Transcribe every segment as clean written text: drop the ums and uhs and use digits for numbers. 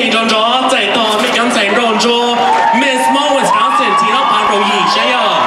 thì rộn rõ chạy to mấy cánh sành rộn rô Miss Mo Wisconsin thì nó phá đồ gì sẽ nhờ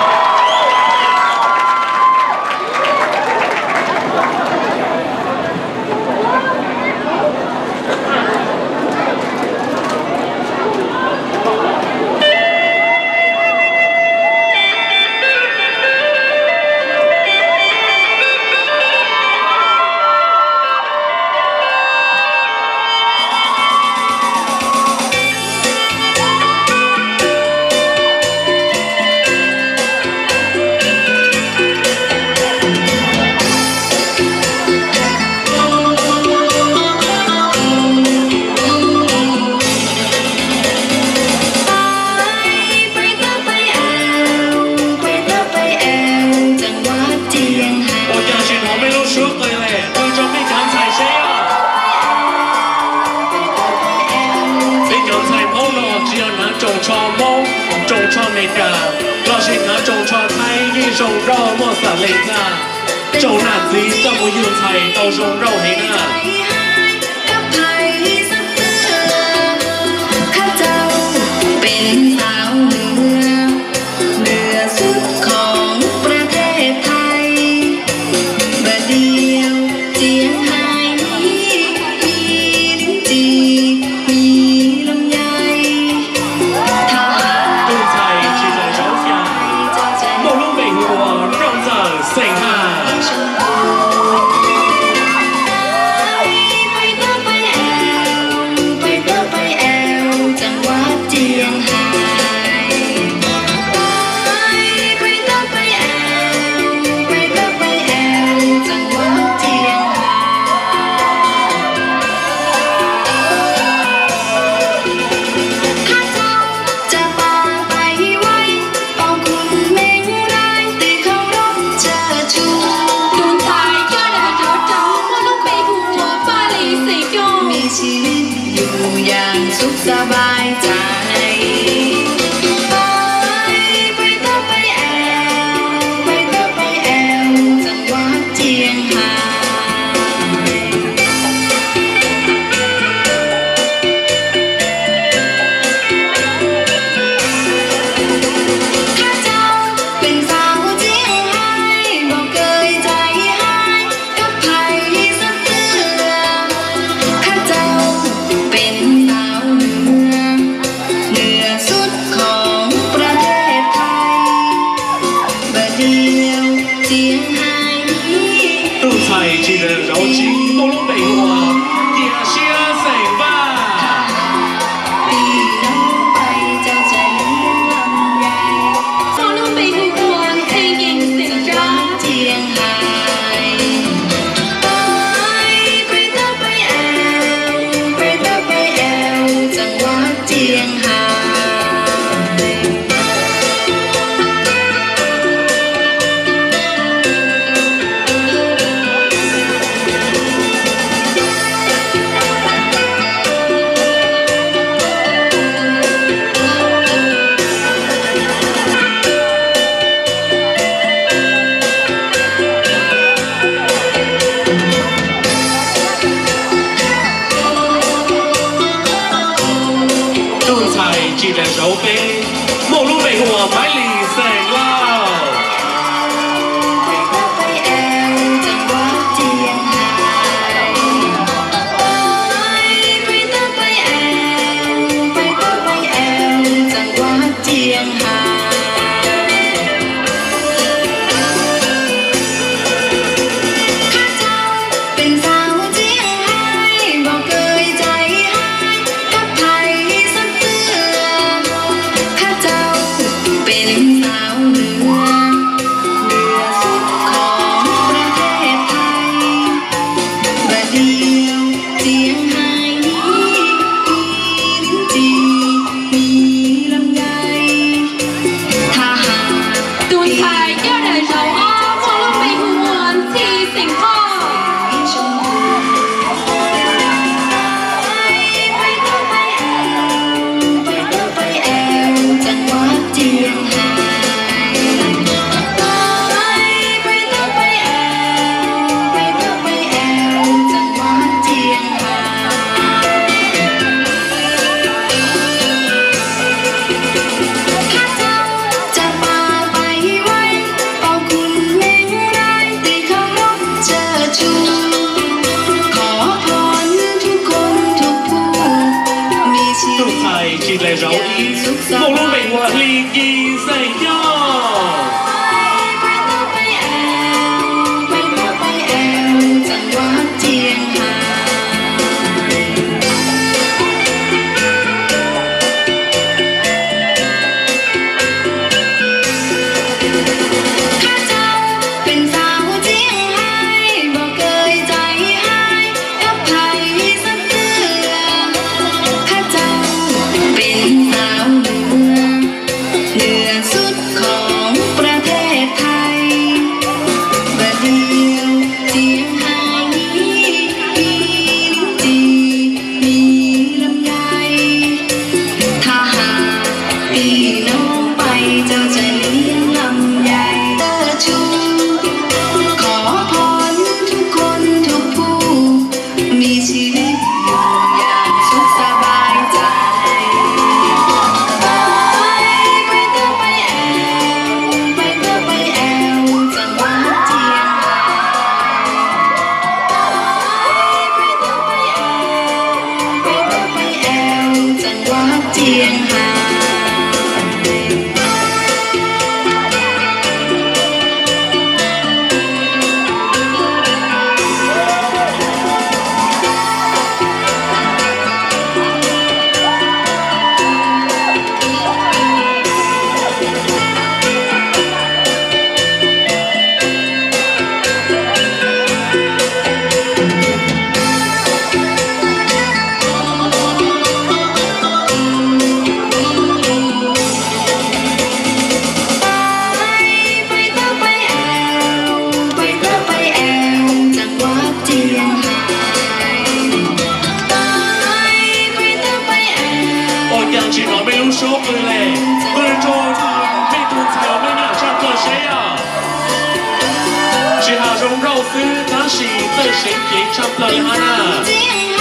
trồng cho mông trồng cho mẹ cả lo xin nó trồng cho thay như trồng rau mua sản lên ra trồng nản gì cho mua yêu thầy tàu trồng rau hết àเป็นสาวเหนือสุดของประเทศไทยบัดเดียวเจียงไฮ้มีลิ้นจีมีลำไยถ้า杜菜是在烧香梦龙北国让在谁看ชีวิตอยู่อย่างสุขสบายใจไปต้องไปแอวจังหวัดเจียงไฮ้ข้าเจ้าเป็นสาวเจียงไฮ้บอกเคยใจหายกับใครสักเตือข้าเจ้าเป็นสาวเหนือสุดของประเทศไทยบัดเดียวเจียงไฮ้杜菜只能绕进梦龙北国也是谁吧ปีน้องไปเจ้าจะเลี้ยงลำไย梦龙北国黑影成长เจียงไฮ้ไปต้องไปแอวจังหวัดเจียงไฮ้杜菜只能手背梦龙北国百里谁了ไปต้องไปแอวจังหวัดเจียงไฮ้ไปต้องไปแอวจังหวัดเจียงไฮ้ข้าเจ้าเป็นสาวเจียงไฮ้บอกเคยใจหายกับใครสักเตือข้าเจ้าเป็น thịt lại rau y một lúc mình hòa ly kỳ dày nhau chỉ nói mấy lúc số cười lệ cười trôi mấy tuần theo mấy nhà trong cơ chế à chỉ hà rong rau sư tháng xì tới sinh khí trong lời hana